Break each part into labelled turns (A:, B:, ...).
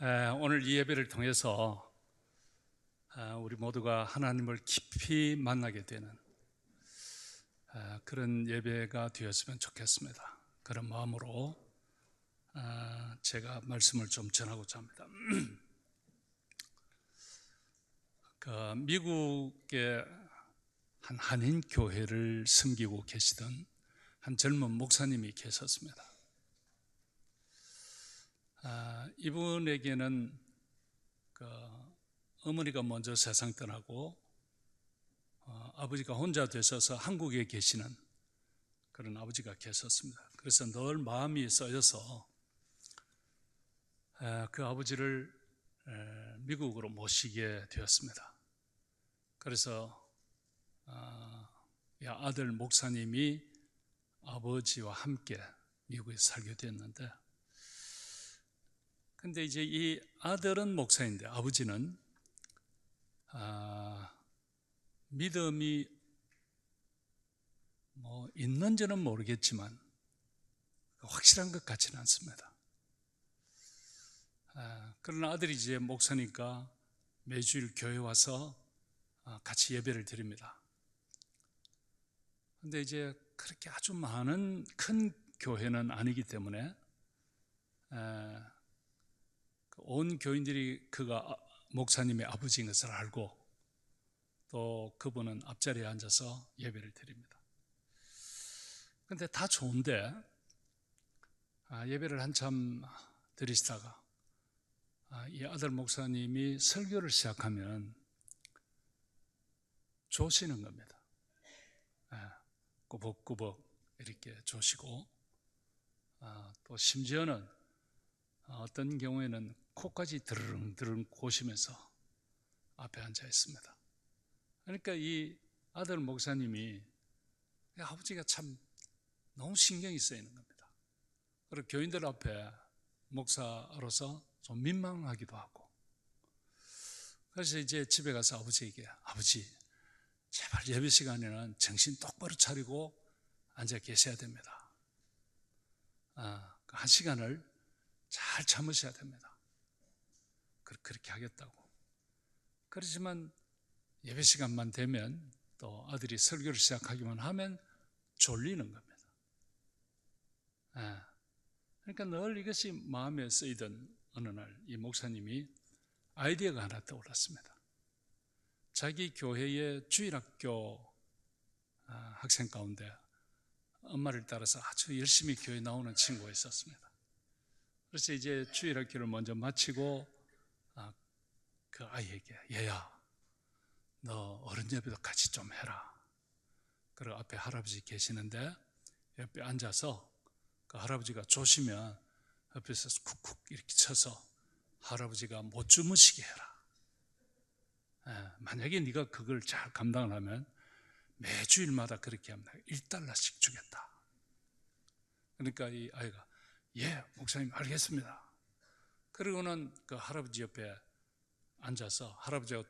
A: 오늘 이 예배를 통해서 우리 모두가 하나님을 깊이 만나게 되는 그런 예배가 되었으면 좋겠습니다. 그런 마음으로 제가 말씀을 좀 전하고자 합니다. 미국의 한 한인 교회를 섬기고 계시던 한 젊은 목사님이 계셨습니다. 이분에게는 어머니가 먼저 세상 떠나고 아버지가 혼자 되셔서 한국에 계시는 그런 아버지가 계셨습니다. 그래서 늘 마음이 써여서 그 아버지를 미국으로 모시게 되었습니다. 그래서 아들 목사님이 아버지와 함께 미국에 살게 되었는데, 근데 이제 이 아들은 목사인데 아버지는 믿음이 있는지는 모르겠지만 확실한 것 같지는 않습니다. 그러나 아들이 이제 목사니까 매주일 교회 와서 같이 예배를 드립니다. 근데 이제 그렇게 아주 많은 큰 교회는 아니기 때문에 온 교인들이 그가 목사님의 아버지인 것을 알고 또 그분은 앞자리에 앉아서 예배를 드립니다. 그런데 다 좋은데 예배를 한참 드리시다가 이 아들 목사님이 설교를 시작하면 조시는 겁니다. 꾸벅꾸벅 이렇게 조시고 또 심지어는 어떤 경우에는 코까지 드르릉드르릉 고시면서 앞에 앉아 있습니다. 그러니까 이 아들 목사님이 아버지가 참 너무 신경이 쓰이는 겁니다. 그리고 교인들 앞에 목사로서 좀 민망하기도 하고, 그래서 이제 집에 가서 아버지에게, 아버지 제발 예배 시간에는 정신 똑바로 차리고 앉아 계셔야 됩니다. 한 시간을 잘 참으셔야 됩니다. 그렇게 하겠다고. 그렇지만 예배 시간만 되면 또 아들이 설교를 시작하기만 하면 졸리는 겁니다. 그러니까 늘 이것이 마음에 쓰이던 어느 날 이 목사님이 아이디어가 하나 떠올랐습니다. 자기 교회의 주일학교 학생 가운데 엄마를 따라서 아주 열심히 교회 나오는 친구가 있었습니다. 그래서 이제 주일학교를 먼저 마치고 그 아이에게, 얘야 너 어른 예배도 같이 좀 해라. 그리고 앞에 할아버지 계시는데 옆에 앉아서 그 할아버지가 조시면 옆에서 쿡쿡 이렇게 쳐서 할아버지가 못 주무시게 해라. 만약에 네가 그걸 잘 감당을 하면 매주일마다 그렇게 하면 $1씩 주겠다. 그러니까 이 아이가 예 목사님 알겠습니다. 그리고는 그 할아버지 옆에 앉아서 할아버지가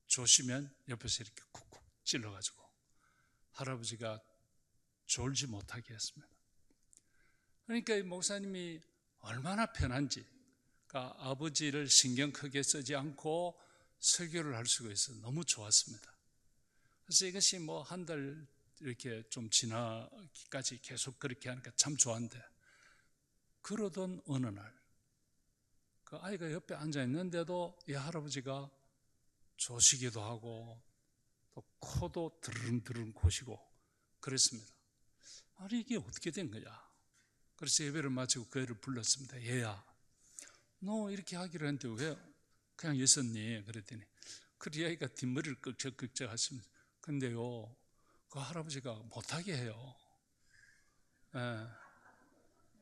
A: 조시면 옆에서 이렇게 쿡쿡 찔러가지고 할아버지가 졸지 못하게 했습니다. 그러니까 이 목사님이 얼마나 편한지, 그러니까 아버지를 신경 크게 쓰지 않고 설교를 할 수가 있어서 너무 좋았습니다. 그래서 이것이 한 달 이렇게 좀 지나기까지 계속 그렇게 하니까 참 좋았는데, 그러던 어느 날 그 아이가 옆에 앉아 있는데도 이 할아버지가 조시기도 하고 또 코도 드르릉드르릉 고시고 그랬습니다. 아니 이게 어떻게 된 거냐. 그래서 예배를 마치고 그 애를 불렀습니다. 얘야 너 이렇게 하기로 했는데 왜 그냥 있었니? 그랬더니 그 아이가 뒷머리를 끄적끄적 하시면서, 근데요 그 할아버지가 못하게 해요.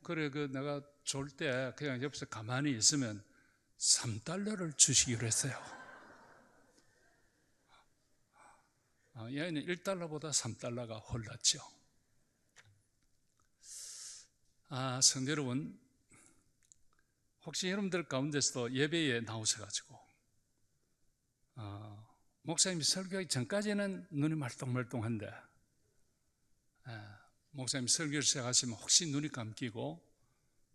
A: 그래 내가 졸 때 그냥 옆에서 가만히 있으면 $3를 주시기로 했어요. 이 아이는 $1보다 $3가 홀랐죠. 성도 여러분, 혹시 여러분들 가운데서도 예배에 나오셔가지고 목사님이 설교하기 전까지는 눈이 말똥말똥한데 목사님이 설교를 시작하시면 혹시 눈이 감기고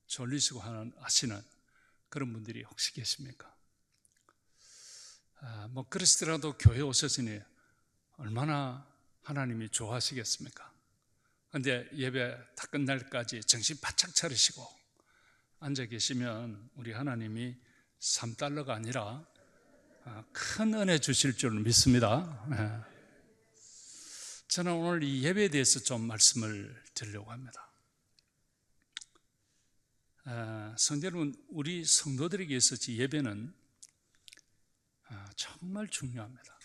A: 졸리시고 하시는 그런 분들이 혹시 계십니까? 뭐 그러시더라도 교회 오셨으니 얼마나 하나님이 좋아하시겠습니까? 근데 예배 다 끝날 때까지 정신 바짝 차리시고 앉아 계시면 우리 하나님이 3달러가 아니라 큰 은혜 주실 줄 믿습니다. 저는 오늘 이 예배에 대해서 좀 말씀을 드리려고 합니다. 성도 여러분, 우리 성도들에게 있어서 예배는 정말 중요합니다.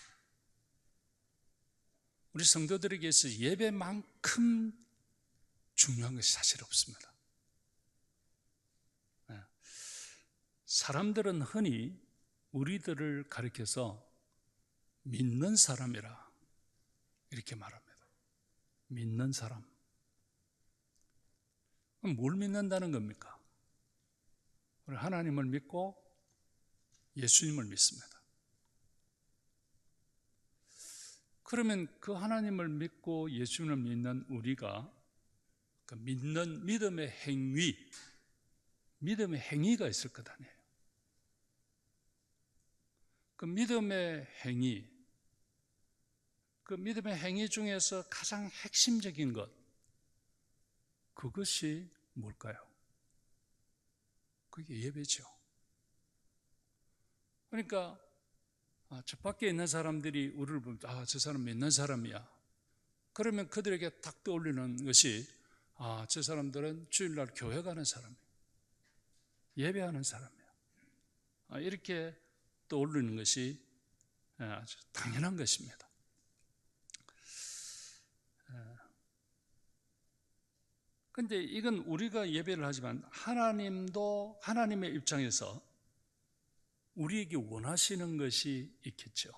A: 우리 성도들에게 있어서 예배만큼 중요한 것이 사실 없습니다. 사람들은 흔히 우리들을 가리켜서 믿는 사람이라 이렇게 말합니다. 믿는 사람. 그럼 뭘 믿는다는 겁니까? 우리 하나님을 믿고 예수님을 믿습니다. 그러면 그 하나님을 믿고 예수님을 믿는 우리가 그 믿는 믿음의 행위가 있을 것 아니에요. 그 믿음의 행위 중에서 가장 핵심적인 것, 그것이 뭘까요? 그게 예배죠. 그러니까 저 밖에 있는 사람들이 우리를 보면 저 사람 믿는 사람이야. 그러면 그들에게 딱 떠올리는 것이 저 사람들은 주일날 교회 가는 사람이야. 예배하는 사람이야. 이렇게 떠올리는 것이 아주 당연한 것입니다. 그런데 이건 우리가 예배를 하지만 하나님도 하나님의 입장에서 우리에게 원하시는 것이 있겠죠.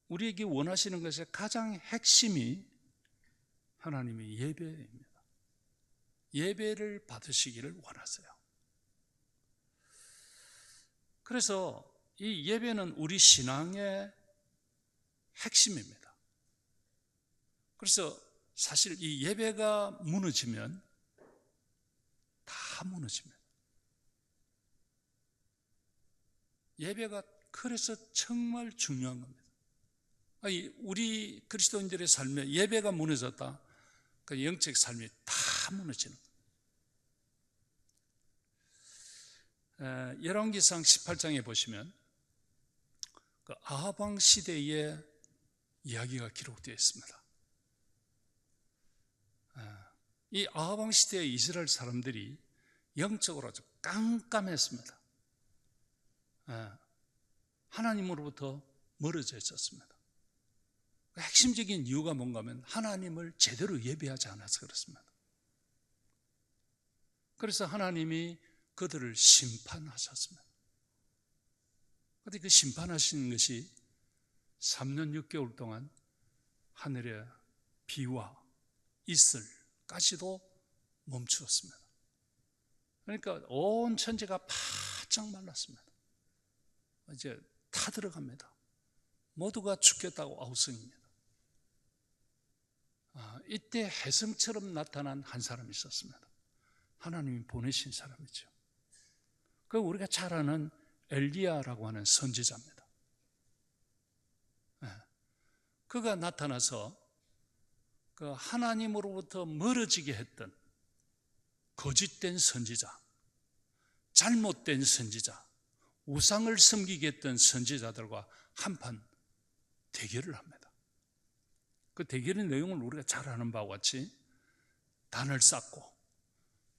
A: 우리에게 원하시는 것의 가장 핵심이 하나님의 예배입니다. 예배를 받으시기를 원하세요. 그래서 이 예배는 우리 신앙의 핵심입니다. 그래서 사실 이 예배가 무너지면 다 무너집니다. 예배가 그래서 정말 중요한 겁니다. 우리 그리스도인들의 삶에 예배가 무너졌다, 그 영적 삶이 다 무너지는 거예요. 열왕기상 18장에 보시면 그 아합 왕 시대의 이야기가 기록되어 있습니다. 이 아합 왕 시대의 이스라엘 사람들이 영적으로 아주 깜깜했습니다. 하나님으로부터 멀어져 있었습니다. 핵심적인 이유가 뭔가 하면 하나님을 제대로 예배하지 않아서 그렇습니다. 그래서 하나님이 그들을 심판하셨습니다. 그런데 그 심판하신 것이 3년 6개월 동안 하늘의 비와 이슬까지도 멈추었습니다. 그러니까 온 천지가 바짝 말랐습니다. 이제 다 들어갑니다. 모두가 죽겠다고 아우성입니다. 이때 혜성처럼 나타난 한 사람이 있었습니다. 하나님이 보내신 사람이죠. 그 우리가 잘 아는 엘리야라고 하는 선지자입니다. 그가 나타나서 그 하나님으로부터 멀어지게 했던 거짓된 선지자, 잘못된 선지자, 우상을 섬기게 했던 선지자들과 한판 대결을 합니다. 그 대결의 내용을 우리가 잘 아는 바와 같이 단을 쌓고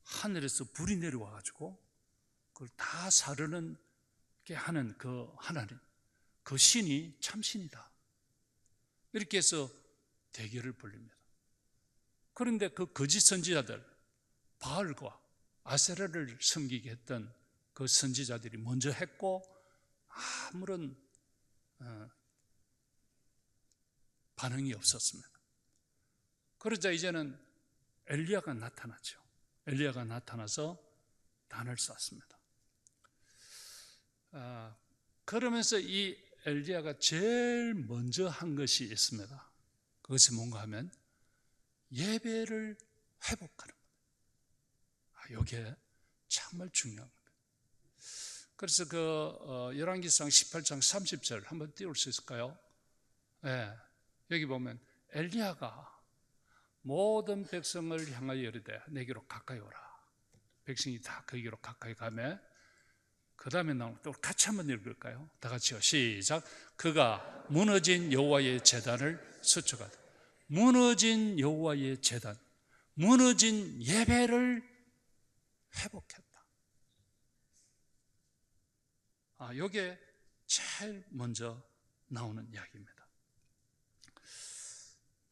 A: 하늘에서 불이 내려와 가지고 그걸 다 사르는 게 하는 그 하나님, 그 신이 참신이다, 이렇게 해서 대결을 벌립니다. 그런데 그 거짓 선지자들, 바알과 아세라를 섬기게 했던 그 선지자들이 먼저 했고 아무런 반응이 없었습니다. 그러자 이제는 엘리야가 나타났죠. 엘리야가 나타나서 단을 쌌습니다. 그러면서 이 엘리야가 제일 먼저 한 것이 있습니다. 그것이 뭔가 하면 예배를 회복하는 겁니다. 이게 정말 중요합니다. 그래서 열왕기상 18장 30절 한번 띄울 수 있을까요? 네, 여기 보면 엘리야가 모든 백성을 향하여 이르되 내게로 가까이 오라. 백성이 다 거기로 가까이 가매 그 다음에 나오는 또 같이 한번 읽을까요? 다 같이요. 시작. 그가 무너진 여호와의 제단을 수축하다. 무너진 여호와의 제단, 무너진 예배를 회복했다. 이게 제일 먼저 나오는 이야기입니다.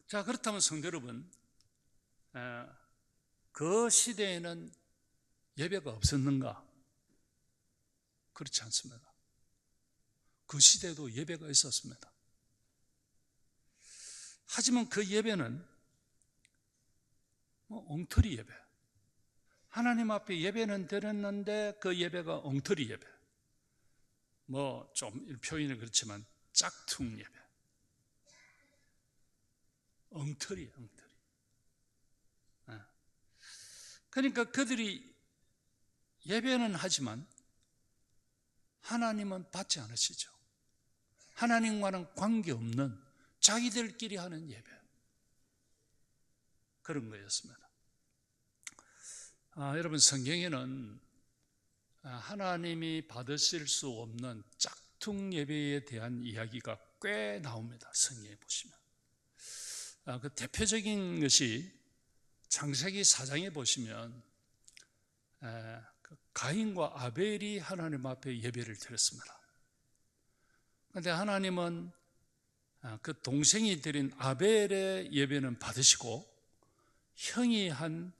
A: 자, 그렇다면 성도 여러분, 그 시대에는 예배가 없었는가? 그렇지 않습니다. 그 시대에도 예배가 있었습니다. 하지만 그 예배는 엉터리 예배. 하나님 앞에 예배는 드렸는데 그 예배가 엉터리 예배. 좀 표현은 그렇지만 짝퉁 예배. 엉터리. 그러니까 그들이 예배는 하지만 하나님은 받지 않으시죠. 하나님과는 관계없는 자기들끼리 하는 예배, 그런 거였습니다. 여러분, 성경에는 하나님이 받으실 수 없는 짝퉁 예배에 대한 이야기가 꽤 나옵니다. 성경에 보시면 그 대표적인 것이 창세기 4장에 보시면 가인과 아벨이 하나님 앞에 예배를 드렸습니다. 그런데 하나님은 그 동생이 드린 아벨의 예배는 받으시고 형이 한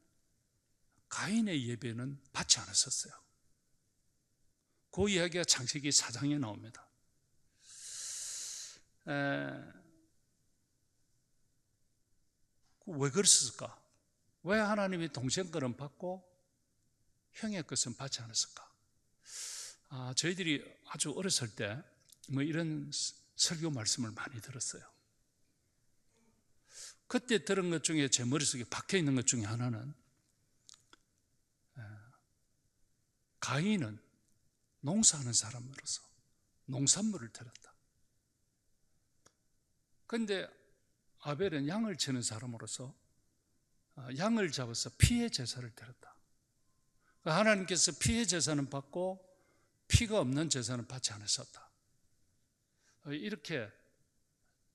A: 가인의 예배는 받지 않으셨어요. 그 이야기가 창세기 4장에 나옵니다. 왜 그랬을까? 왜 하나님이 동생 것은 받고 형의 것은 받지 않았을까? 저희들이 아주 어렸을 때 이런 설교 말씀을 많이 들었어요. 그때 들은 것 중에 제 머릿속에 박혀 있는 것 중에 하나는 가인은 농사하는 사람으로서 농산물을 드렸다. 그런데 아벨은 양을 치는 사람으로서 양을 잡아서 피의 제사를 드렸다. 하나님께서 피의 제사는 받고 피가 없는 제사는 받지 않으셨다. 이렇게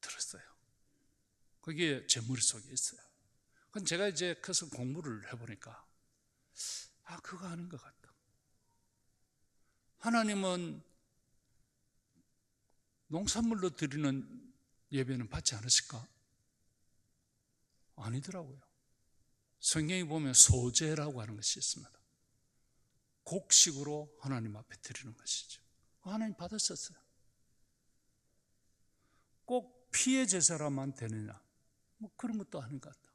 A: 들었어요. 그게 제 머릿속에 있어요. 그건 제가 이제 커서 공부를 해보니까 그거 아닌 것 같다. 하나님은 농산물로 드리는 예배는 받지 않으실까? 아니더라고요. 성경에 보면 소제라고 하는 것이 있습니다. 곡식으로 하나님 앞에 드리는 것이죠. 하나님 받으셨어요. 꼭 피의 제사라만 되느냐? 그런 것도 아닌 것 같다.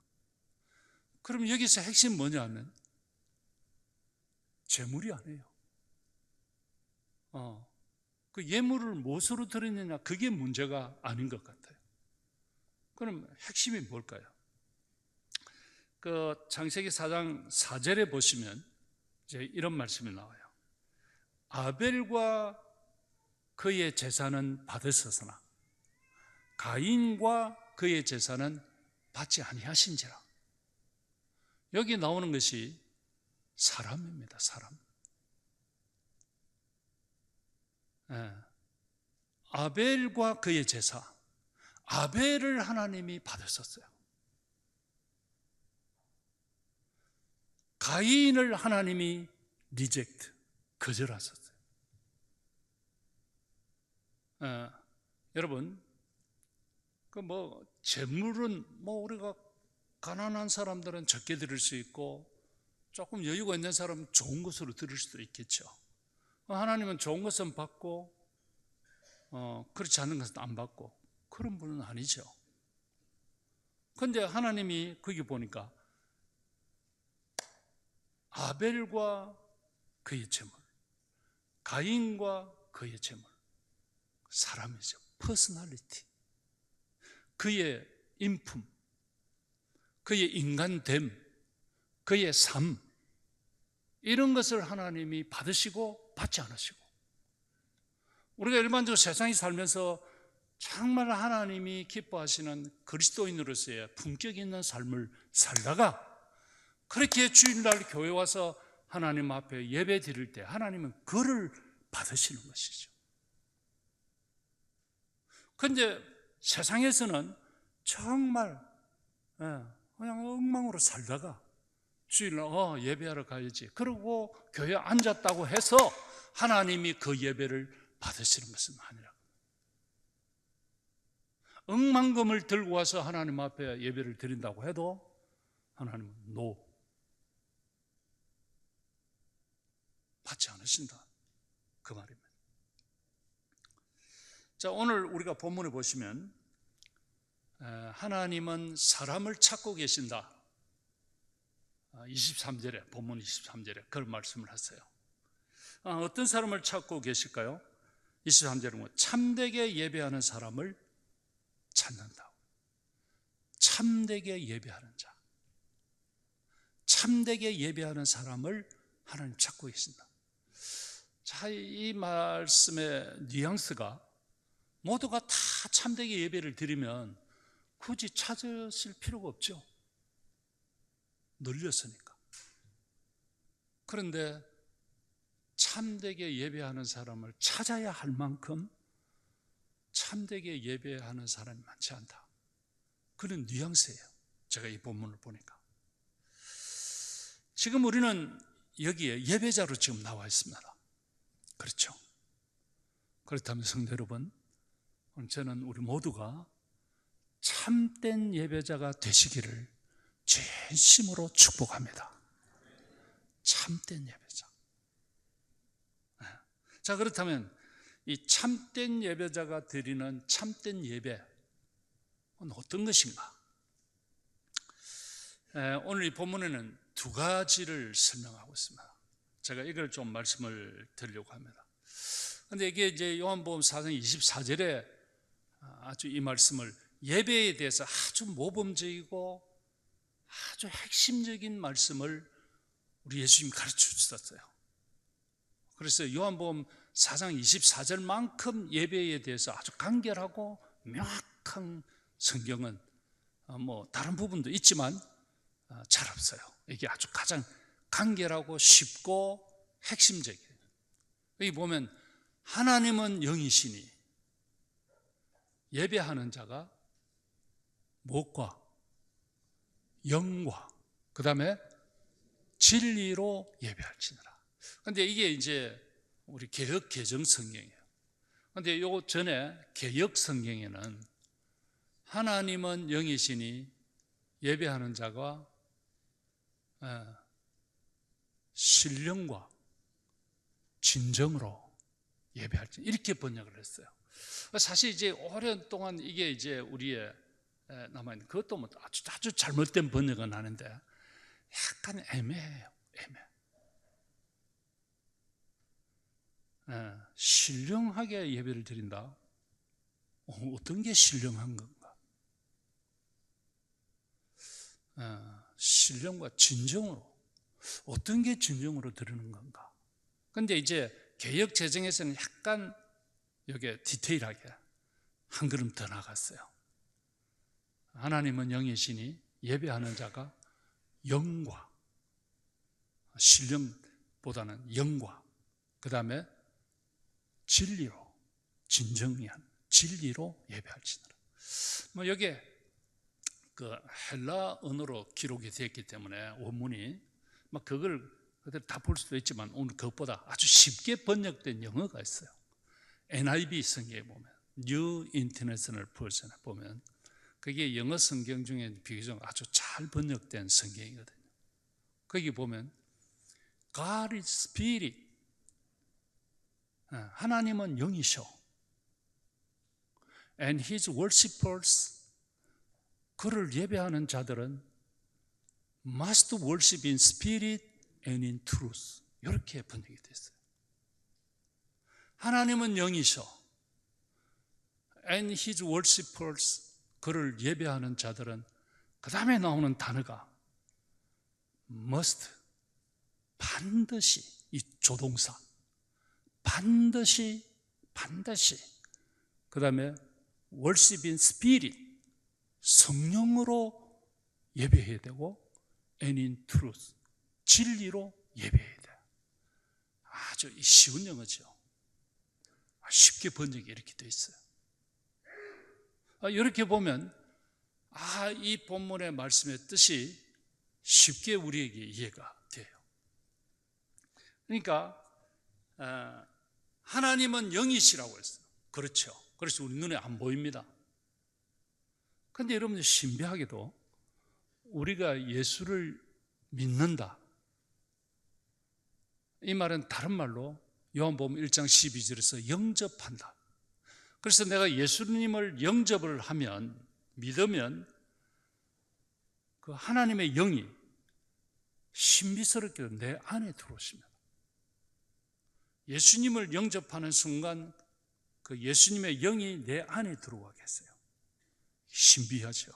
A: 그럼 여기서 핵심 뭐냐면 제물이 아니에요. 그 예물을 무엇으로 드리느냐, 그게 문제가 아닌 것 같아요. 그럼 핵심이 뭘까요? 그 창세기 4장 4절에 보시면 이제 이런 말씀이 나와요. 아벨과 그의 제사는 받으셨으나 가인과 그의 제사는 받지 아니하신지라. 여기 나오는 것이 사람입니다. 사람. 아벨과 그의 제사, 아벨을 하나님이 받으셨어요. 가인을 하나님이 리젝트, 거절하셨어요. 여러분, 재물은 우리가 가난한 사람들은 적게 드릴 수 있고 조금 여유가 있는 사람은 좋은 것으로 드릴 수도 있겠죠. 하나님은 좋은 것은 받고 그렇지 않은 것은 안 받고 그런 분은 아니죠. 그런데 하나님이 거기 보니까 아벨과 그의 제물, 가인과 그의 제물, 사람이죠. 퍼스널리티, 그의 인품, 그의 인간됨, 그의 삶, 이런 것을 하나님이 받으시고 받지 않으시고, 우리가 일반적으로 세상에 살면서 정말 하나님이 기뻐하시는 그리스도인으로서의 품격 있는 삶을 살다가 그렇게 주일날 교회 와서 하나님 앞에 예배 드릴 때 하나님은 그를 받으시는 것이죠. 그런데 세상에서는 정말 그냥 엉망으로 살다가 주일날 예배하러 가야지, 그러고 교회에 앉았다고 해서 하나님이 그 예배를 받으시는 것은 아니라, 억만금을 들고 와서 하나님 앞에 예배를 드린다고 해도 하나님은 받지 않으신다, 그 말입니다. 자, 오늘 우리가 본문을 보시면 하나님은 사람을 찾고 계신다, 23절에, 본문 23절에 그런 말씀을 하세요. 어떤 사람을 찾고 계실까요? 23절은 참되게 예배하는 사람을 찾는다. 참되게 예배하는 자, 참되게 예배하는 사람을 하나님 찾고 계신다. 자, 이 말씀의 뉘앙스가 모두가 다 참되게 예배를 드리면 굳이 찾으실 필요가 없죠. 늘렸으니까. 그런데 참되게 예배하는 사람을 찾아야 할 만큼 참되게 예배하는 사람이 많지 않다, 그런 뉘앙스예요. 제가 이 본문을 보니까 지금 우리는 여기에 예배자로 지금 나와 있습니다. 그렇죠? 그렇다면 성도 여러분, 저는 우리 모두가 참된 예배자가 되시기를 진심으로 축복합니다. 참된 예배자. 자, 그렇다면 이 참된 예배자가 드리는 참된 예배는 어떤 것인가? 오늘 이 본문에는 두 가지를 설명하고 있습니다. 제가 이걸 좀 말씀을 드리려고 합니다. 그런데 이게 이제 요한복음 4장 24절에 아주 이 말씀을, 예배에 대해서 아주 모범적이고 아주 핵심적인 말씀을 우리 예수님이 가르쳐 주셨어요. 그래서 요한복음 4장 24절만큼 예배에 대해서 아주 간결하고 명확한 성경은 다른 부분도 있지만 잘 없어요. 이게 아주 가장 간결하고 쉽고 핵심적이에요. 여기 보면 하나님은 영이시니 예배하는 자가 무엇과? 영과, 그 다음에 진리로 예배할지니라. 그런데 이게 이제 우리 개역 개정 성경이에요. 그런데 요 전에 개역 성경에는 하나님은 영이시니 예배하는 자가 신령과 진정으로 예배할지, 이렇게 번역을 했어요. 사실 이제 오랜 동안 이게 이제 우리의 남아있는, 그것도 아주 잘못된 번역은 아닌데 약간 애매해요. 신령하게 예배를 드린다. 어떤 게 신령한 건가? 신령과 진정으로, 어떤 게 진정으로 드리는 건가? 그런데 이제 개역 재정에서는 약간 여기에 디테일하게 한 걸음 더 나갔어요. 하나님은 영이시니 예배하는 자가 영과, 신령보다는 영과, 그 다음에 진리로, 진정한 진리로 예배할지니라. 여기에 그 헬라 언어로 기록이 되었기 때문에 원문이 그걸 다 볼 수도 있지만 오늘 그것보다 아주 쉽게 번역된 영어가 있어요. NIV 성경에 보면, New International Version에 보면 그게 영어 성경 중에 비교적 아주 잘 번역된 성경이거든요. 거기 보면 God is Spirit, 하나님은 영이셔, and His worshippers, 그를 예배하는 자들은 must worship in spirit and in truth, 이렇게 번역이 됐어요. 하나님은 영이셔, and His worshippers, 그를 예배하는 자들은, 그 다음에 나오는 단어가 must, 반드시 이 조동사 반드시 그 다음에 worship in spirit 성령으로 예배해야 되고 and in truth 진리로 예배해야 돼요. 아주 쉬운 영어죠. 쉽게 번역이 이렇게 되어 있어요. 이렇게 보면 이 본문의 말씀의 뜻이 쉽게 우리에게 이해가 돼요. 그러니까 하나님은 영이시라고 했어요. 그렇죠. 그래서 우리 눈에 안 보입니다. 그런데 여러분 신비하게도 우리가 예수를 믿는다. 이 말은 다른 말로 요한복음 1장 12절에서 영접한다. 그래서 내가 예수님을 영접을 하면 믿으면 그 하나님의 영이 신비스럽게 내 안에 들어오십니다. 예수님을 영접하는 순간 그 예수님의 영이 내 안에 들어와 계세요. 신비하죠.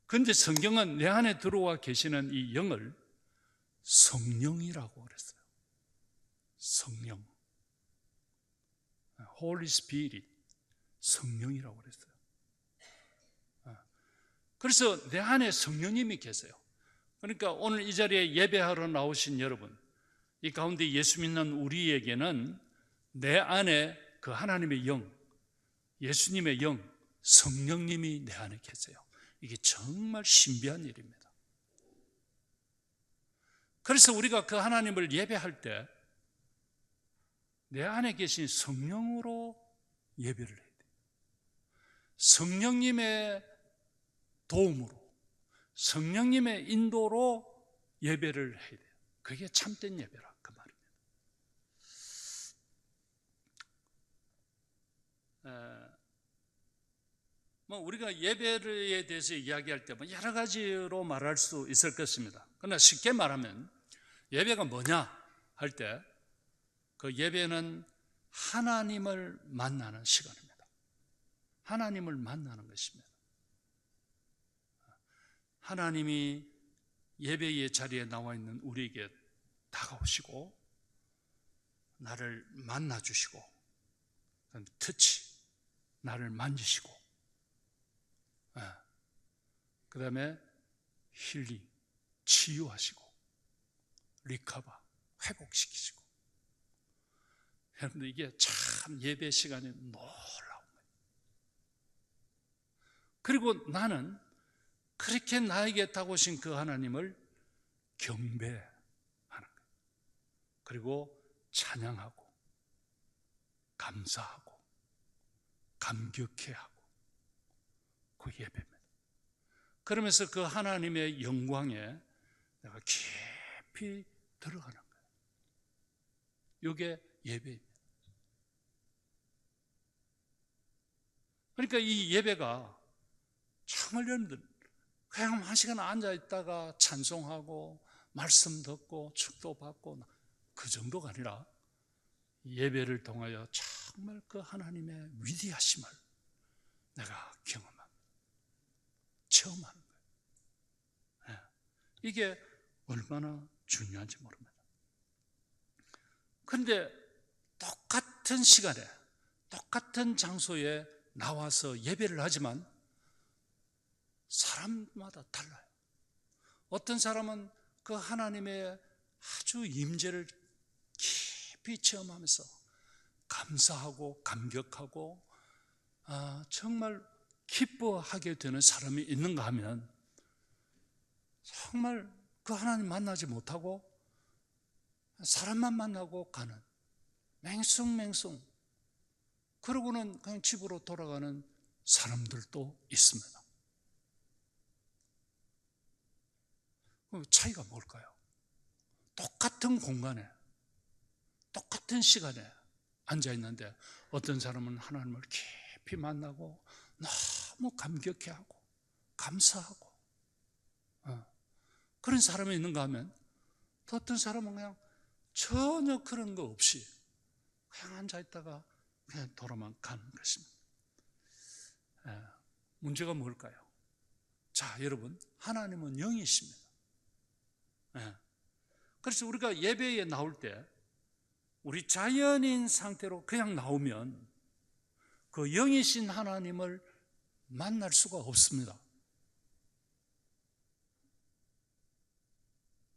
A: 그런데 성경은 내 안에 들어와 계시는 이 영을 성령이라고 그랬어요. 성령, Holy Spirit, 성령이라고 그랬어요. 그래서 내 안에 성령님이 계세요. 그러니까 오늘 이 자리에 예배하러 나오신 여러분, 이 가운데 예수 믿는 우리에게는 내 안에 그 하나님의 영, 예수님의 영, 성령님이 내 안에 계세요. 이게 정말 신비한 일입니다. 그래서 우리가 그 하나님을 예배할 때 내 안에 계신 성령으로 예배를 해야 돼요. 성령님의 도움으로, 성령님의 인도로 예배를 해야 돼요. 그게 참된 예배라 그 말입니다. 우리가 예배에 대해서 이야기할 때 여러 가지로 말할 수 있을 것입니다. 그러나 쉽게 말하면 예배가 뭐냐 할 때 그 예배는 하나님을 만나는 시간입니다. 하나님을 만나는 것입니다. 하나님이 예배의 자리에 나와 있는 우리에게 다가오시고 나를 만나주시고 터치, 나를 만지시고 그 다음에 힐링, 치유하시고 리카바, 회복시키시고. 여러분들 이게 참 예배 시간이 놀라운 거예요. 그리고 나는 그렇게 나에게 다가오신 그 하나님을 경배하는 거예요. 그리고 찬양하고 감사하고 감격해하고 그 예배입니다. 그러면서 그 하나님의 영광에 내가 깊이 들어가는 거예요. 이게 예배입니다. 그러니까 이 예배가 정말 여러분들 그냥 한 시간 앉아 있다가 찬송하고 말씀 듣고 축도받고 그 정도가 아니라 예배를 통하여 정말 그 하나님의 위대하심을 내가 경험합니다. 체험하는 거예요. 이게 얼마나 중요한지 모릅니다. 그런데 똑같은 시간에 똑같은 장소에 나와서 예배를 하지만 사람마다 달라요. 어떤 사람은 그 하나님의 아주 임재를 깊이 체험하면서 감사하고 감격하고 정말 기뻐하게 되는 사람이 있는가 하면 정말 그 하나님 만나지 못하고 사람만 만나고 가는 맹숭맹숭 그러고는 그냥 집으로 돌아가는 사람들도 있습니다. 차이가 뭘까요? 똑같은 공간에 똑같은 시간에 앉아 있는데 어떤 사람은 하나님을 깊이 만나고 너무 감격해하고 감사하고 그런 사람이 있는가 하면 또 어떤 사람은 그냥 전혀 그런 거 없이 그냥 앉아 있다가 그냥 돌아만 가는 것입니다. 문제가 뭘까요? 자, 여러분, 하나님은 영이십니다. 예. 그래서 우리가 예배에 나올 때 우리 자연인 상태로 그냥 나오면 그 영이신 하나님을 만날 수가 없습니다.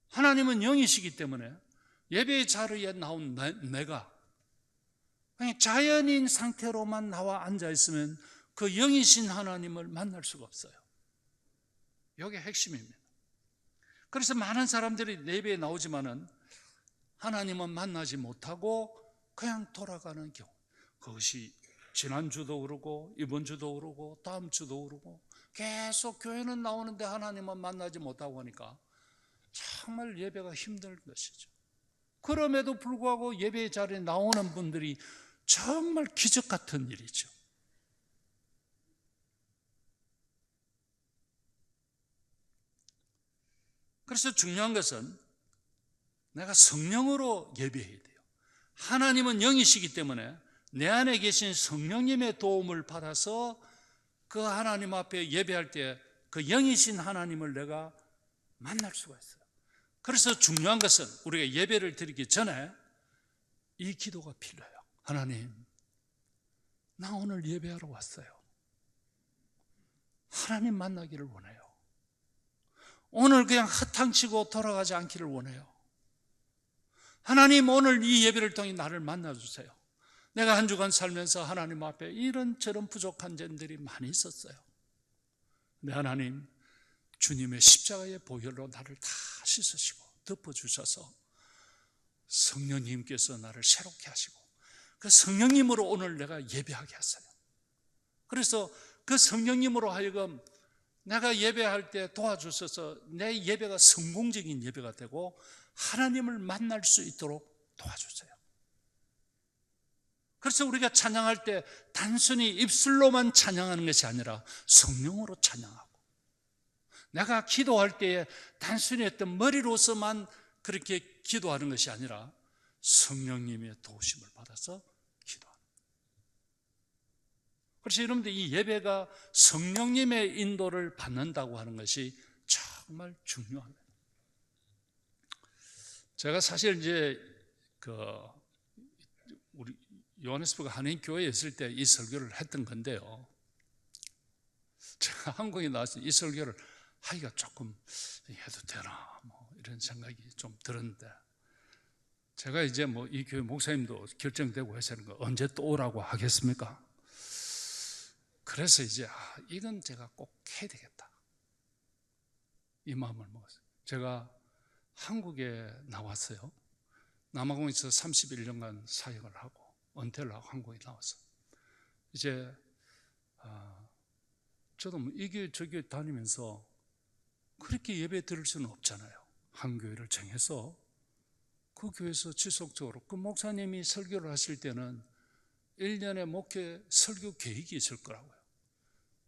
A: 하나님은 영이시기 때문에 예배의 자리에 나온 내가 그냥 자연인 상태로만 나와 앉아있으면 그 영이신 하나님을 만날 수가 없어요. 이게 핵심입니다. 그래서 많은 사람들이 예배에 나오지만은 하나님은 만나지 못하고 그냥 돌아가는 경우, 그것이 지난주도 그러고 이번 주도 그러고 다음 주도 그러고 계속 교회는 나오는데 하나님은 만나지 못하고 하니까 정말 예배가 힘든 것이죠. 그럼에도 불구하고 예배의 자리에 나오는 분들이 정말 기적 같은 일이죠. 그래서 중요한 것은 내가 성령으로 예배해야 돼요. 하나님은 영이시기 때문에 내 안에 계신 성령님의 도움을 받아서 그 하나님 앞에 예배할 때 그 영이신 하나님을 내가 만날 수가 있어요. 그래서 중요한 것은 우리가 예배를 드리기 전에 이 기도가 필요해요. 하나님, 나 오늘 예배하러 왔어요. 하나님 만나기를 원해요. 오늘 그냥 허탕치고 돌아가지 않기를 원해요. 하나님, 오늘 이 예배를 통해 나를 만나주세요. 내가 한 주간 살면서 하나님 앞에 이런저런 부족한 점들이 많이 있었어요. 근데 하나님, 주님의 십자가의 보혈로 나를 다 씻으시고 덮어주셔서 성령님께서 나를 새롭게 하시고 그 성령님으로 오늘 내가 예배하게 하세요. 그래서 그 성령님으로 하여금 내가 예배할 때 도와주셔서 내 예배가 성공적인 예배가 되고 하나님을 만날 수 있도록 도와주세요. 그래서 우리가 찬양할 때 단순히 입술로만 찬양하는 것이 아니라 성령으로 찬양하고, 내가 기도할 때에 단순히 어떤 머리로서만 그렇게 기도하는 것이 아니라 성령님의 도우심을 받아서 기도하는 거예요. 그래서 여러분들 이 예배가 성령님의 인도를 받는다고 하는 것이 정말 중요합니다. 제가 사실 이제 우리 요하네스버그 한인교회에 있을 때 이 설교를 했던 건데요, 제가 한국에 나와서 이 설교를 하기가 조금 해도 되나 뭐 이런 생각이 좀 들었는데, 제가 이제 뭐 이 교회 목사님도 결정되고 해서 언제 또 오라고 하겠습니까? 그래서 이제 이건 제가 꼭 해야 되겠다, 이 마음을 먹었어요. 제가 한국에 나왔어요. 남아공에서 31년간 사역을 하고 은퇴를 하고 한국에 나와서 이제 저도 뭐 이 교회 저 교회 다니면서 그렇게 예배 드릴 수는 없잖아요. 한 교회를 정해서 그 교회에서 지속적으로, 그 목사님이 설교를 하실 때는 1년에 목회 설교 계획이 있을 거라고요.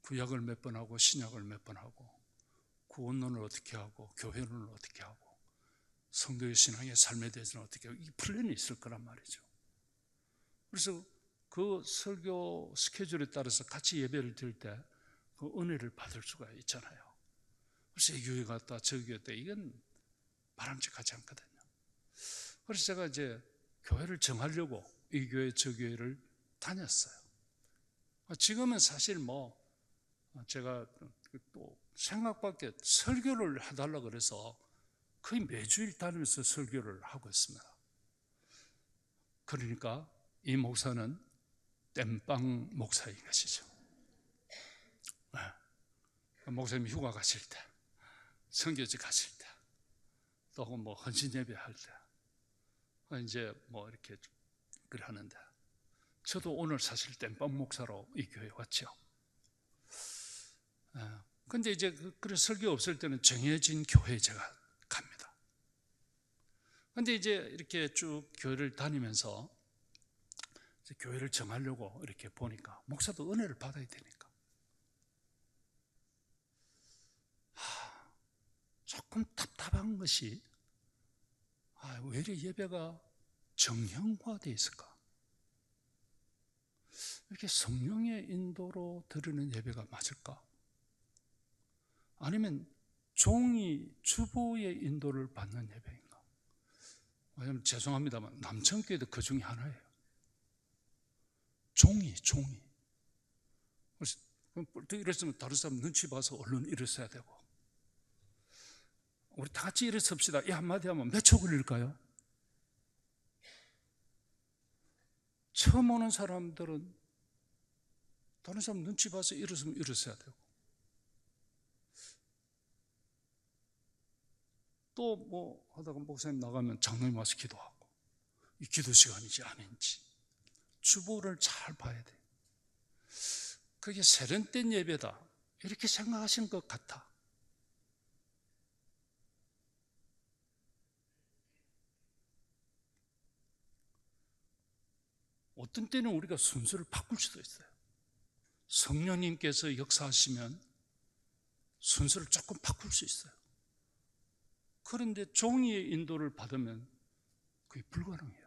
A: 구약을 몇 번 하고 신약을 몇 번 하고 구원론을 어떻게 하고 교회론을 어떻게 하고 성도의 신앙의 삶에 대해서는 어떻게 하고, 이 플랜이 있을 거란 말이죠. 그래서 그 설교 스케줄에 따라서 같이 예배를 드릴 때 그 은혜를 받을 수가 있잖아요. 그래서 이 교회 갔다 저 교회 갔다, 이건 바람직하지 않거든요. 그래서 제가 이제 교회를 정하려고 이 교회 저 교회를 다녔어요. 지금은 사실 뭐 제가 또 생각밖에 설교를 해달라고 그래서 거의 매주일 다니면서 설교를 하고 있습니다. 그러니까 이 목사는 땜빵 목사인 것이죠. 목사님이 휴가 가실 때, 선교지 가실 때, 또 뭐 헌신 예배 할 때 이제 뭐 이렇게 그래 하는데, 저도 오늘 사실 땜빵 목사로 이 교회에 왔죠. 근데 이제 그런 설교 없을 때는 정해진 교회에 제가 갑니다. 근데 이제 이렇게 쭉 교회를 다니면서 이제 교회를 정하려고 이렇게 보니까 목사도 은혜를 받아야 되니까 조금 답답한 것이, 왜 이렇게 예배가 정형화되어 있을까? 이렇게 성령의 인도로 드리는 예배가 맞을까? 아니면 종이 주보의 인도를 받는 예배인가? 왜냐면 죄송합니다만 남천교회도 그 중에 하나예요. 종이. 그래서 이랬으면 다른 사람 눈치 봐서 얼른 일어서야 되고, 우리 다 같이 일어섭시다 이 한마디 하면 몇 초 걸릴까요? 처음 오는 사람들은 다른 사람 눈치 봐서 일어서면 일어서야 되고, 또 뭐 하다가 목사님 나가면 장로님 와서 기도하고, 이 기도 시간인지 아닌지 주보를 잘 봐야 돼요. 그게 세련된 예배다 이렇게 생각하시는 것 같아. 어떤 때는 우리가 순서를 바꿀 수도 있어요. 성령님께서 역사하시면 순서를 조금 바꿀 수 있어요. 그런데 종이의 인도를 받으면 그게 불가능해요.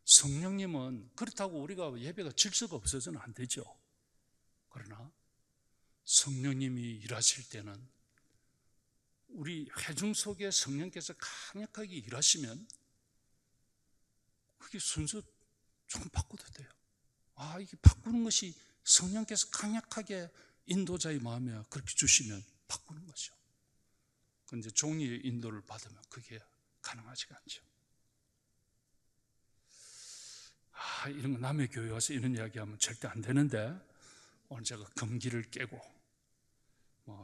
A: 성령님은 그렇다고 우리가 예배가 질서가 없어서는 안 되죠. 그러나 성령님이 일하실 때는 우리 회중 속에 성령께서 강력하게 일하시면 그게 순서 조금 바꿔도 돼요. 이게 바꾸는 것이 성령께서 강력하게 인도자의 마음에 그렇게 주시면 바꾸는 거죠. 그런데 종이의 인도를 받으면 그게 가능하지가 않죠. 이런 거 남의 교회 와서 이런 이야기하면 절대 안 되는데, 오늘 제가 금기를 깨고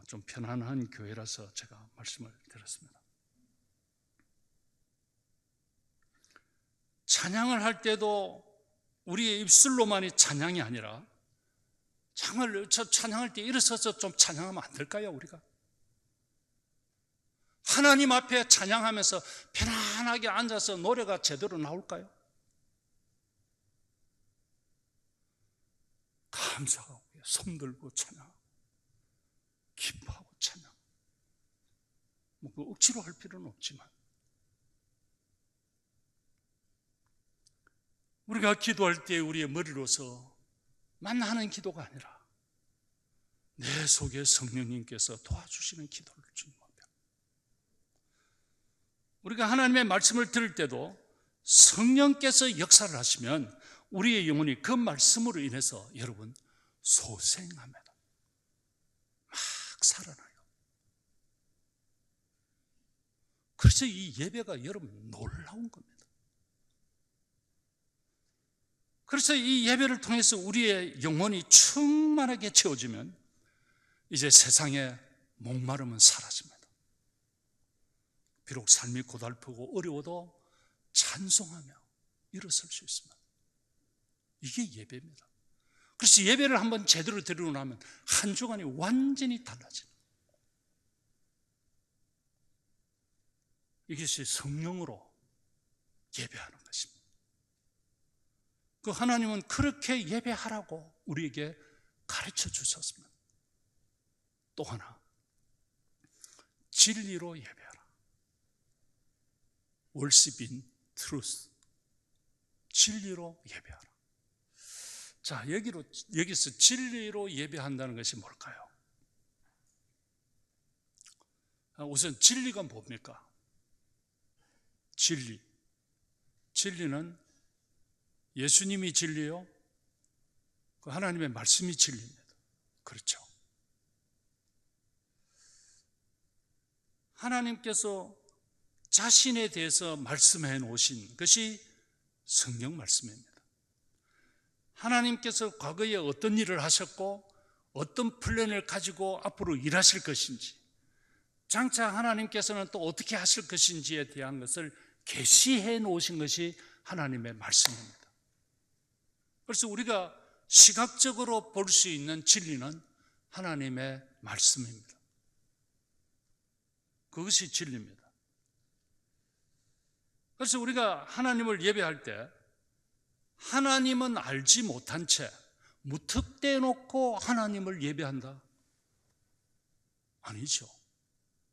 A: 좀 편안한 교회라서 제가 말씀을 드렸습니다. 찬양을 할 때도 우리의 입술로만이 찬양이 아니라 찬양할 때 일어서서 좀 찬양하면 안 될까요? 우리가 하나님 앞에 찬양하면서 편안하게 앉아서 노래가 제대로 나올까요? 감사하고 손들고 찬양하고 기뻐하고 찬양. 억지로 할 필요는 없지만 우리가 기도할 때 우리의 머리로서 만나는 기도가 아니라 내 속에 성령님께서 도와주시는 기도를 주님 앞에, 우리가 하나님의 말씀을 들을 때도 성령께서 역사를 하시면 우리의 영혼이 그 말씀으로 인해서 여러분 소생합니다. 막 살아나요. 그래서 이 예배가 여러분 놀라운 겁니다. 그래서 이 예배를 통해서 우리의 영혼이 충만하게 채워지면 이제 세상의 목마름은 사라집니다. 비록 삶이 고달프고 어려워도 찬송하며 일어설 수 있습니다. 이게 예배입니다. 그래서 예배를 한번 제대로 드리고 나면 한 주간이 완전히 달라집니다. 이것이 성령으로 예배하는 것입니다. 그 하나님은 그렇게 예배하라고 우리에게 가르쳐 주셨습니다. 또 하나, 진리로 예배하라. Worship in truth. 진리로 예배하라. 자, 여기서 진리로 예배한다는 것이 뭘까요? 우선 진리가 뭡니까? 진리는 예수님이 진리요? 그 하나님의 말씀이 진리입니다. 그렇죠. 하나님께서 자신에 대해서 말씀해 놓으신 것이 성경 말씀입니다. 하나님께서 과거에 어떤 일을 하셨고 어떤 플랜을 가지고 앞으로 일하실 것인지, 장차 하나님께서는 또 어떻게 하실 것인지에 대한 것을 계시해 놓으신 것이 하나님의 말씀입니다. 그래서 우리가 시각적으로 볼 수 있는 진리는 하나님의 말씀입니다. 그것이 진리입니다. 그래서 우리가 하나님을 예배할 때 하나님은 알지 못한 채 무턱대어 놓고 하나님을 예배한다? 아니죠.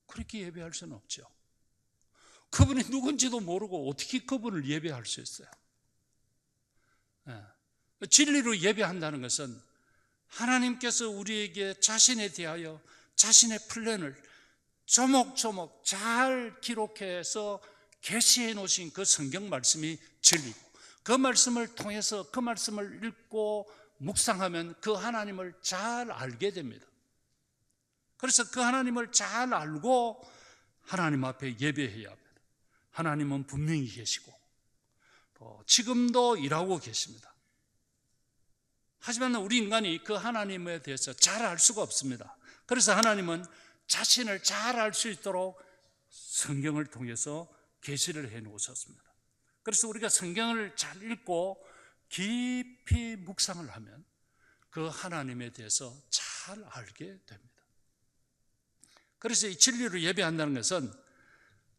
A: 그렇게 예배할 수는 없죠. 그분이 누군지도 모르고 어떻게 그분을 예배할 수 있어요? 진리로 예배한다는 것은 하나님께서 우리에게 자신에 대하여 자신의 플랜을 조목조목 잘 기록해서 계시해 놓으신 그 성경 말씀이 진리고, 그 말씀을 통해서 그 말씀을 읽고 묵상하면 그 하나님을 잘 알게 됩니다. 그래서 그 하나님을 잘 알고 하나님 앞에 예배해야 합니다. 하나님은 분명히 계시고 지금도 일하고 계십니다. 하지만 우리 인간이 그 하나님에 대해서 잘 알 수가 없습니다. 그래서 하나님은 자신을 잘 알 수 있도록 성경을 통해서 계시를 해 놓으셨습니다. 그래서 우리가 성경을 잘 읽고 깊이 묵상을 하면 그 하나님에 대해서 잘 알게 됩니다. 그래서 이 진리로 예배한다는 것은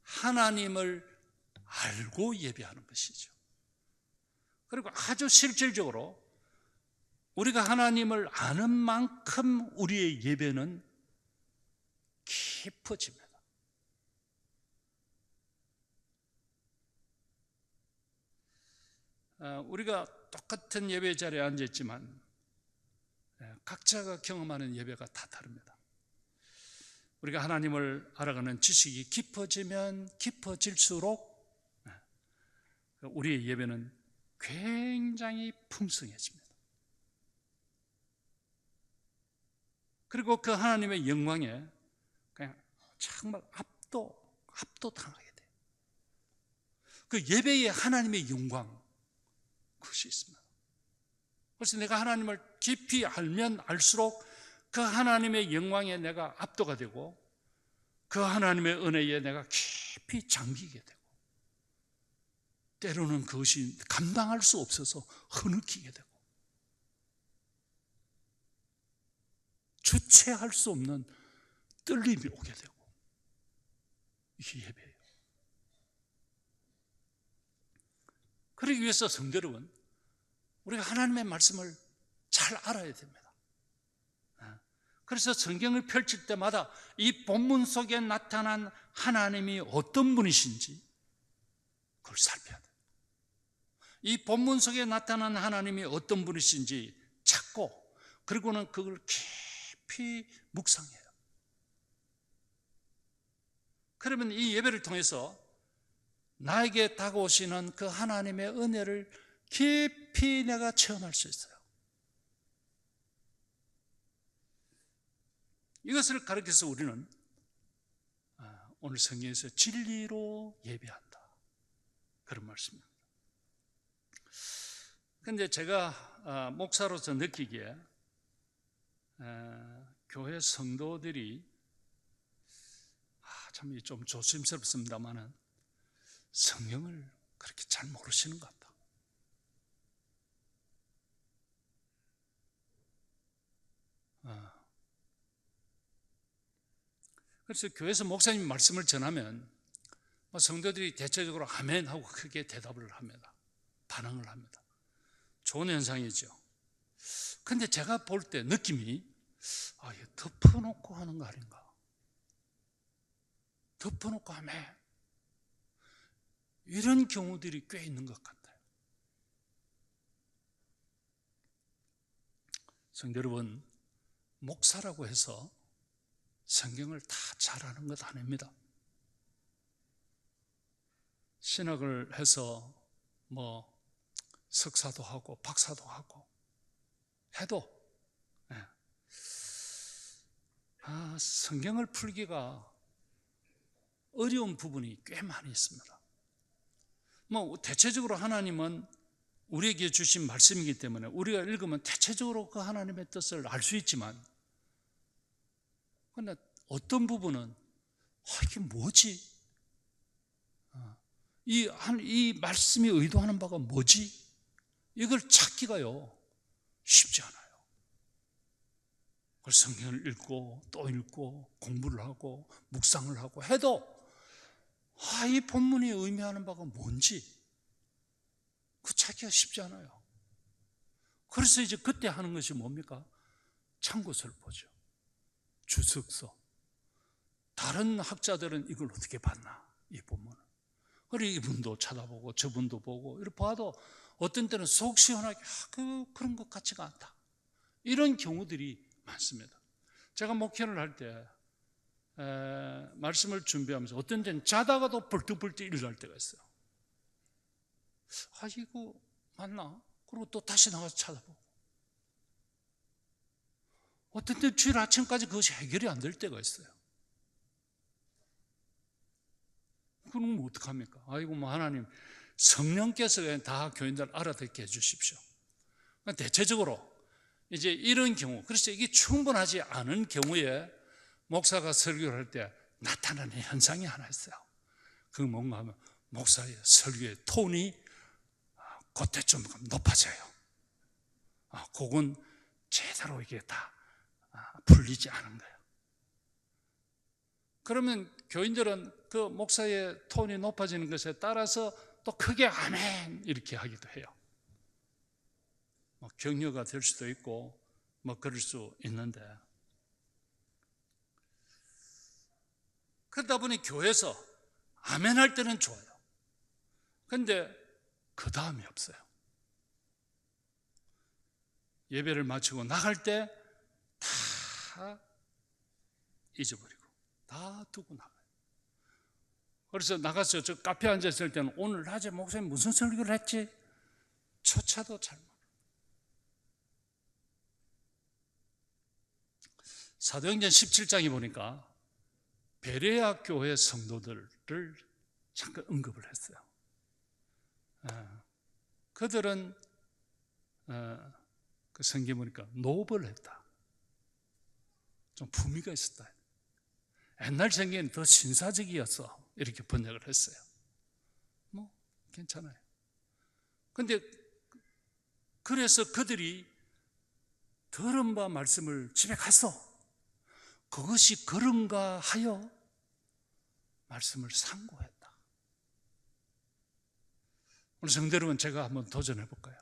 A: 하나님을 알고 예배하는 것이죠. 그리고 아주 실질적으로 우리가 하나님을 아는 만큼 우리의 예배는 깊어집니다. 우리가 똑같은 예배 자리에 앉아있지만 각자가 경험하는 예배가 다 다릅니다. 우리가 하나님을 알아가는 지식이 깊어지면 깊어질수록 우리의 예배는 굉장히 풍성해집니다. 그리고 그 하나님의 영광에 그냥 정말 압도당하게 돼요. 그 예배에 하나님의 영광, 그것이 있습니다. 그래서 내가 하나님을 깊이 알면 알수록 그 하나님의 영광에 내가 압도가 되고 그 하나님의 은혜에 내가 깊이 잠기게 되고 때로는 그것이 감당할 수 없어서 흐느끼게 되고 주체할 수 없는 떨림이 오게 되고, 이게 예배예요. 그러기 위해서 성도 여러분, 우리가 하나님의 말씀을 잘 알아야 됩니다. 그래서 성경을 펼칠 때마다 이 본문 속에 나타난 하나님이 어떤 분이신지 그걸 살펴야 돼요. 이 본문 속에 나타난 하나님이 어떤 분이신지 찾고, 그리고는 그걸 깊이 묵상해요. 그러면 이 예배를 통해서 나에게 다가오시는 그 하나님의 은혜를 깊이 내가 체험할 수 있어요. 이것을 가르쳐서 우리는 오늘 성경에서 진리로 예배한다, 그런 말씀입니다. 그런데 제가 목사로서 느끼기에 교회 성도들이 참 좀 조심스럽습니다만은 성경을 그렇게 잘 모르시는 것 같다. 그래서 교회에서 목사님 말씀을 전하면 성도들이 대체적으로 아멘 하고 크게 대답을 합니다. 반응을 합니다. 좋은 현상이죠. 근데 제가 볼 때 느낌이 덮어놓고 하는 거 아닌가? 덮어놓고 아멘, 이런 경우들이 꽤 있는 것 같아요. 성도 여러분, 목사라고 해서 성경을 다 잘하는 것 아닙니다. 신학을 해서 석사도 하고 박사도 하고 해도 성경을 풀기가 어려운 부분이 꽤 많이 있습니다. 대체적으로 하나님은 우리에게 주신 말씀이기 때문에 우리가 읽으면 대체적으로 그 하나님의 뜻을 알 수 있지만, 그런데 어떤 부분은 이게 뭐지? 이 말씀이 의도하는 바가 뭐지? 이걸 찾기가요 쉽지 않아요. 그걸 성경을 읽고 또 읽고 공부를 하고 묵상을 하고 해도 이 본문이 의미하는 바가 뭔지 그 찾기가 쉽지 않아요. 그래서 이제 그때 하는 것이 뭡니까? 참고서를 보죠. 주석서. 다른 학자들은 이걸 어떻게 봤나, 이 본문을. 그리고 이분도 찾아보고 저분도 보고 이렇게 봐도 어떤 때는 속 시원하게 그런 것 같지가 않다, 이런 경우들이 많습니다. 제가 목회를 할 때 말씀을 준비하면서 어떤 때는 자다가도 벌떡벌떡 일어날 때가 있어요. 이거 맞나? 그리고 또 다시 나가서 찾아보고, 어떤 때는 주일 아침까지 그것이 해결이 안 될 때가 있어요. 그럼 어떡합니까? 아이고, 뭐 하나님, 성령께서 다 교인들 알아듣게 해주십시오. 대체적으로 이제 이런 경우, 그래서 이게 충분하지 않은 경우에 목사가 설교를 할 때 나타나는 현상이 하나 있어요. 그게 뭔가 하면 목사의 설교의 톤이 그때 좀 높아져요. 그건 제대로 이게 다 풀리지 않은 거예요. 그러면 교인들은 그 목사의 톤이 높아지는 것에 따라서 또 크게 아멘 이렇게 하기도 해요. 격려가 될 수도 있고 뭐 그럴 수 있는데, 그러다 보니 교회에서 아멘 할 때는 좋아요. 그런데 그 다음이 없어요. 예배를 마치고 나갈 때 다 잊어버리고 다 두고 나가요. 그래서 나가서 저 카페에 앉았을 때는 오늘 낮에 목사님 무슨 설교를 했지? 조차도 잘 모르고. 사도행전 17장에 보니까 베레아 교회 성도들을 잠깐 언급을 했어요. 그들은 그 성경에 보니까 노블했다, 좀 품위가 있었다. 옛날 성경은 더 신사적이었어 이렇게 번역을 했어요. 뭐 괜찮아요. 근데 그래서 그들이 들은 바 말씀을 집에 가서 그것이 그런가 하여 말씀을 상고했다. 오늘 성도 여러분, 제가 한번 도전해 볼까요?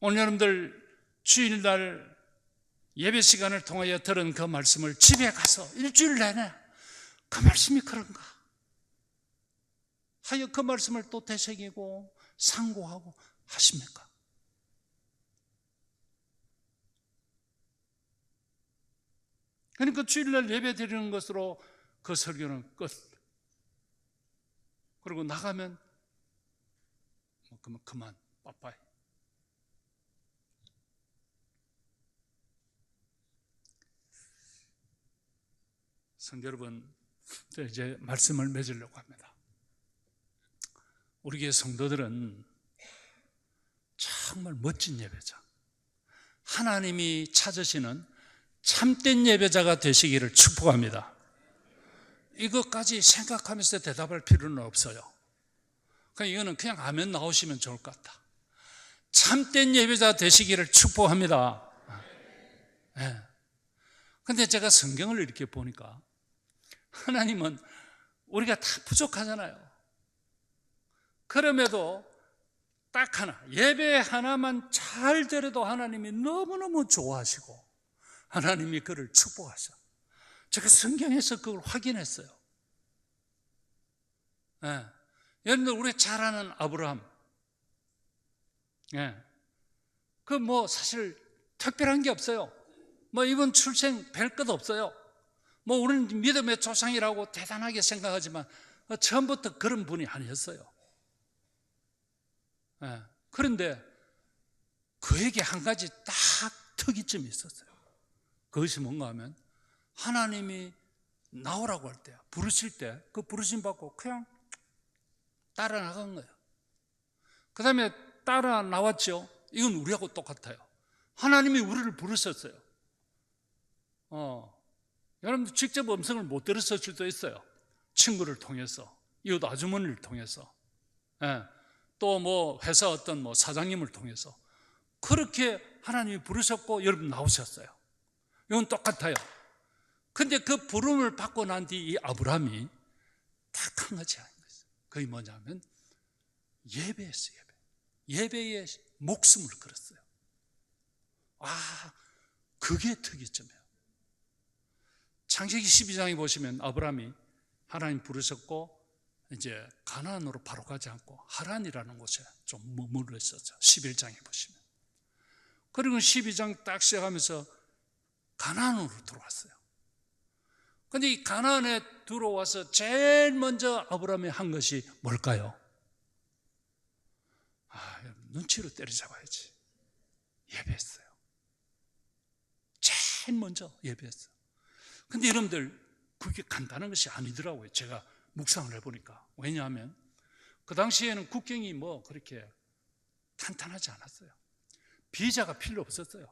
A: 오늘 여러분들 주일날 예배 시간을 통하여 들은 그 말씀을 집에 가서 일주일 내내 그 말씀이 그런가 하여 그 말씀을 또 되새기고 상고하고 하십니까? 그러니까 주일날 예배 드리는 것으로 그 설교는 끝. 그리고 나가면 그만 빠빠이. 성도 여러분, 이제 말씀을 맺으려고 합니다. 우리 교회 성도들은 정말 멋진 예배자, 하나님이 찾으시는 참된 예배자가 되시기를 축복합니다. 이것까지 생각하면서 대답할 필요는 없어요. 이거는 그냥 아멘 나오시면 좋을 것 같다. 참된 예배자 되시기를 축복합니다. 네. 근데 제가 성경을 이렇게 보니까 하나님은 우리가 다 부족하잖아요. 그럼에도 딱 하나, 예배 하나만 잘 드려도 하나님이 너무너무 좋아하시고 하나님이 그를 축복하셔. 제가 성경에서 그걸 확인했어요. 네. 여러분들 우리 잘 아는 아브라함, 네. 그 뭐 사실 특별한 게 없어요. 뭐 이번 출생 별 것 없어요. 뭐 우리는 믿음의 조상이라고 대단하게 생각하지만 처음부터 그런 분이 아니었어요. 네. 그런데 그에게 한 가지 딱 특이점이 있었어요. 그것이 뭔가 하면 하나님이 나오라고 할 때, 부르실 때 그 부르심 받고 그냥 따라 나간 거예요. 그 다음에 따라 나왔죠. 이건 우리하고 똑같아요. 하나님이 우리를 부르셨어요. 여러분들 직접 음성을 못 들었을 수도 있어요. 친구를 통해서, 이웃 아주머니를 통해서, 또 뭐 회사 어떤 뭐 사장님을 통해서 그렇게 하나님이 부르셨고 여러분 나오셨어요. 이건 똑같아요. 근데 그 부름을 받고 난 뒤 이 아브라함이 딱 한 가지 하는 거예요. 그게 뭐냐면 예배였어요. 예배에 목숨을 걸었어요. 그게 특이점이에요. 창세기 12장에 보시면 아브라함이 하나님 부르셨고 이제 가나안으로 바로 가지 않고 하란이라는 곳에 좀 머물러 있었죠. 11장에 보시면. 그리고 12장 딱 시작하면서 가나안으로 들어왔어요. 근데 이 가나안에 들어와서 제일 먼저 아브라함이 한 것이 뭘까요? 눈치로 때려잡아야지. 예배했어요. 제일 먼저 예배했어요. 근데 여러분들, 그게 간단한 것이 아니더라고요. 제가 묵상을 해보니까. 왜냐하면 그 당시에는 국경이 뭐 그렇게 탄탄하지 않았어요. 비자가 필요 없었어요.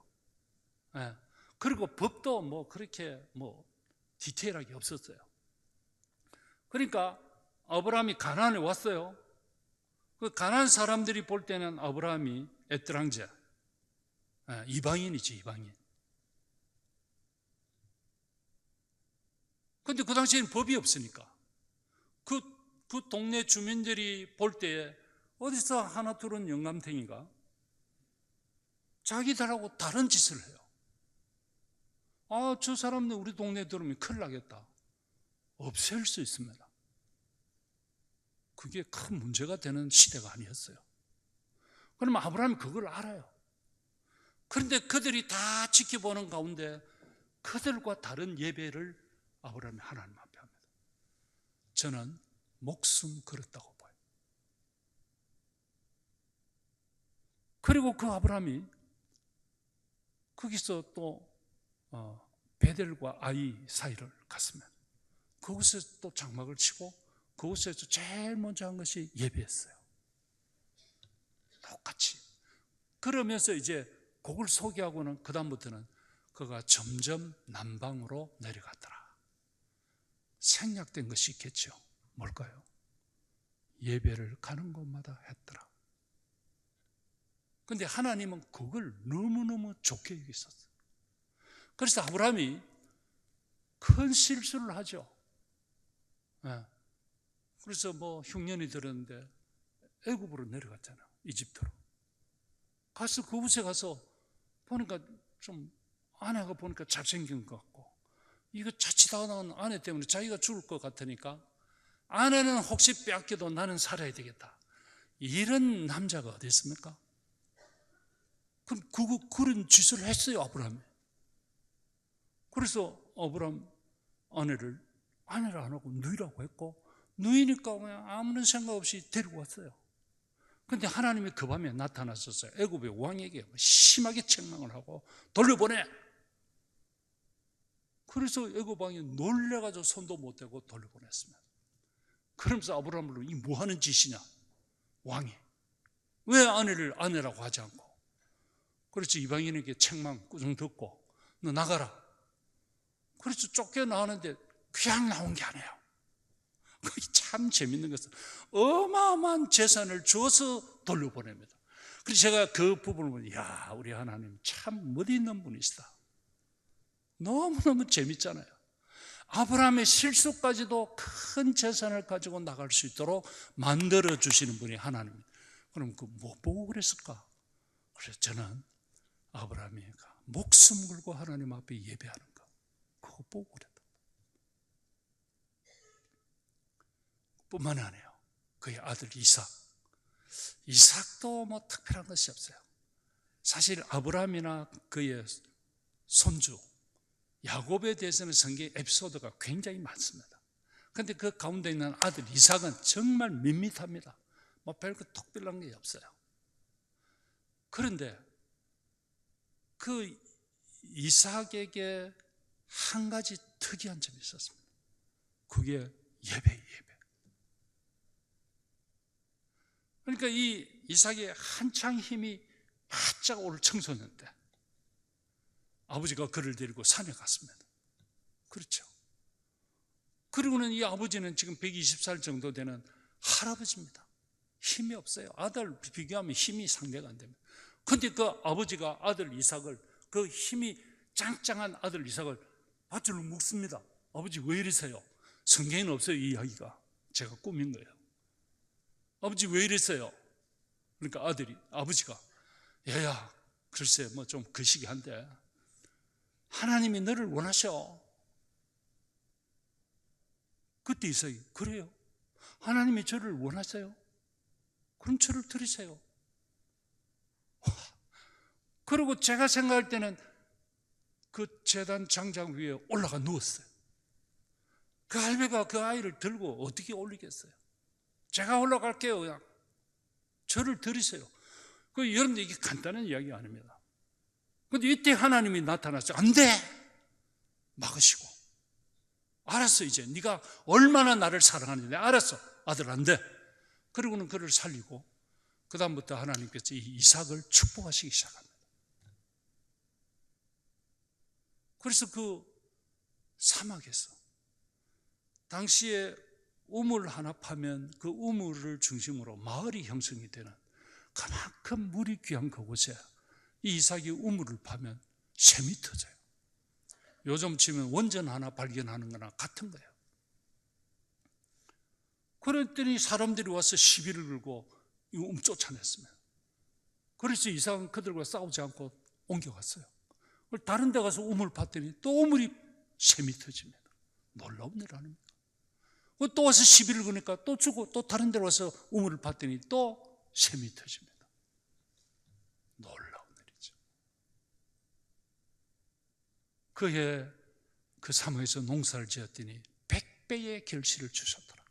A: 예. 그리고 법도 뭐 그렇게 뭐 디테일하게 없었어요. 그러니까 아브라함이 가나안에 왔어요. 그 가나안 사람들이 볼 때는 아브라함이 에트랑제, 이방인이지, 이방인. 근데 그 당시에는 법이 없으니까 그 동네 주민들이 볼 때에 어디서 하나 둘은 영감탱이가 자기들하고 다른 짓을 해요. 저 사람들 우리 동네에 들어오면 큰일 나겠다. 없앨 수 있습니다. 그게 큰 문제가 되는 시대가 아니었어요. 그러면 아브라함이 그걸 알아요. 그런데 그들이 다 지켜보는 가운데 그들과 다른 예배를 아브라함이 하나님 앞에 합니다. 저는 목숨 걸었다고 봐요. 그리고 그 아브라함이 거기서 또 베델과 아이 사이를 갔습니다. 그곳에서 또 장막을 치고 그곳에서 제일 먼저 한 것이 예배였어요. 똑같이. 그러면서 이제 그걸 소개하고는 그 다음부터는 그가 점점 남방으로 내려갔더라. 생략된 것이 있겠죠. 뭘까요? 예배를 가는 곳마다 했더라. 근데 하나님은 그걸 너무너무 좋게 여기셨어요. 그래서 아브라함이 큰 실수를 하죠. 그래서 뭐 흉년이 들었는데 애굽으로 내려갔잖아. 이집트로. 가서 그곳에 가서 보니까 좀 아내가 보니까 잘생긴 것 같고 이거 자칫하다가 아내 때문에 자기가 죽을 것 같으니까 아내는 혹시 빼앗겨도 나는 살아야 되겠다. 이런 남자가 어디 있습니까? 그런 짓을 했어요, 아브라함이. 그래서 아브라함 아내를 안 하고 누이라고 했고 누이니까 그냥 아무런 생각 없이 데리고 왔어요. 그런데 하나님이 그 밤에 나타났었어요. 애굽의 왕에게 심하게 책망을 하고 돌려보내. 그래서 애굽 왕이 놀래가지고 손도 못 대고 돌려보냈습니다. 그러면서 아브라함을 이 뭐하는 짓이냐, 왕이 왜 아내를 아내라고 하지 않고. 그래서 이방인에게 책망 꾸중 듣고 너 나가라. 그래서 쫓겨나왔는데 그냥 나온 게 아니에요. 그게 참 재밌는 것은 어마어마한 재산을 주어서 돌려보냅니다. 그래서 제가 그 부분을 보면 야, 우리 하나님 참 멋있는 분이시다. 너무너무 재밌잖아요. 아브라함의 실수까지도 큰 재산을 가지고 나갈 수 있도록 만들어주시는 분이 하나님입니다. 그럼 그 뭐 보고 그랬을까? 그래서 저는 아브라함이 목숨 걸고 하나님 앞에 예배하는 거 그거 보고 그랬다. 뿐만 아니에요. 그의 아들 이삭도 뭐 특별한 것이 없어요. 사실 아브라함이나 그의 손주 야곱에 대해서는 성경에 에피소드가 굉장히 많습니다. 그런데 그 가운데 있는 아들 이삭은 정말 밋밋합니다. 뭐 별거 특별한 게 없어요. 그런데 그 이삭에게 한 가지 특이한 점이 있었습니다. 그게 예배. 그러니까 이 이삭의 한창 힘이 바짝 오를 청소년 때 아버지가 그를 데리고 산에 갔습니다. 그렇죠. 그리고는 이 아버지는 지금 120살 정도 되는 할아버지입니다. 힘이 없어요. 아들 비교하면 힘이 상대가 안 됩니다. 그런데 그 아버지가 아들 이삭을, 그 힘이 짱짱한 아들 이삭을 밧줄로 묶습니다. 아버지 왜 이러세요? 성경에는 없어요, 이 이야기가. 제가 꾸민 거예요. 아버지 왜 이랬어요? 그러니까 아버지가 얘야, 글쎄 뭐 좀 거시기 한데 하나님이 너를 원하셔. 그때 이삭이 그래요? 하나님이 저를 원하세요? 그럼 저를 들으세요. 그리고 제가 생각할 때는 그 제단 장작 위에 올라가 누웠어요. 그 할배가 그 아이를 들고 어떻게 올리겠어요? 제가 올라갈게요. 그냥 저를 들이세요. 여러분들 이게 간단한 이야기 아닙니다. 그런데 이때 하나님이 나타났어요. 안 돼! 막으시고. 알았어, 이제 네가 얼마나 나를 사랑하는지 알았어. 아들 안 돼. 그리고는 그를 살리고 그 다음부터 하나님께서 이 이삭을 축복하시기 시작합니다. 그래서 그 사막에서 당시에 우물 하나 파면 그 우물을 중심으로 마을이 형성이 되는 그만큼 물이 귀한 그곳에 이 이삭이 우물을 파면 샘이 터져요. 요즘 치면 원전 하나 발견하는 거나 같은 거예요. 그랬더니 사람들이 와서 시비를 걸고 쫓아냈습니다. 그래서 이삭은 그들과 싸우지 않고 옮겨갔어요. 다른 데 가서 우물 봤더니 또 우물이 샘이 터집니다. 놀라운 일 아닙니까? 또 와서 시비를 거니까 또 주고 또 다른 데 와서 우물을 봤더니 또 샘이 터집니다. 놀라운 일이죠. 그해 그 사막에서 농사를 지었더니 100배의 결실을 주셨더라.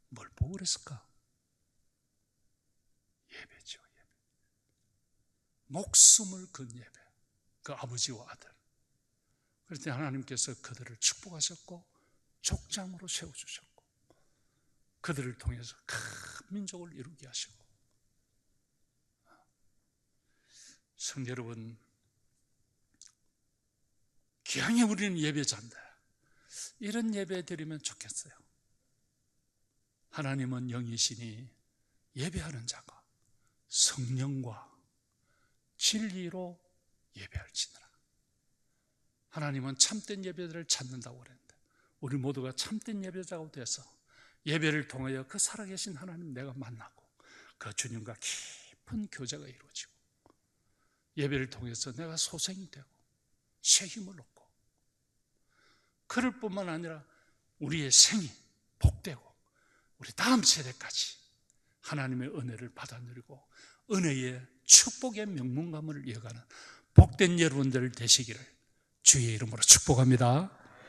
A: 뭘 보고 그랬을까? 예배죠, 예배. 목숨을 건 예배. 그 아버지와 아들. 그랬더니 하나님께서 그들을 축복하셨고 족장으로 세워주셨고 그들을 통해서 큰 민족을 이루게 하시고. 성도 여러분, 기왕에 우리는 예배자인데 이런 예배 드리면 좋겠어요. 하나님은 영이시니 예배하는 자가 성령과 진리로 예배할지니라. 하나님은 참된 예배들을 찾는다고 그랬는데 우리 모두가 참된 예배자가 돼서 예배를 통하여 그 살아계신 하나님 내가 만나고 그 주님과 깊은 교제가 이루어지고 예배를 통해서 내가 소생이 되고 새 힘을 얻고 그럴 뿐만 아니라 우리의 생이 복되고 우리 다음 세대까지 하나님의 은혜를 받아 누리고 은혜의 축복의 명문가문을 이어가는 복된 여러분들 되시기를 주의 이름으로 축복합니다.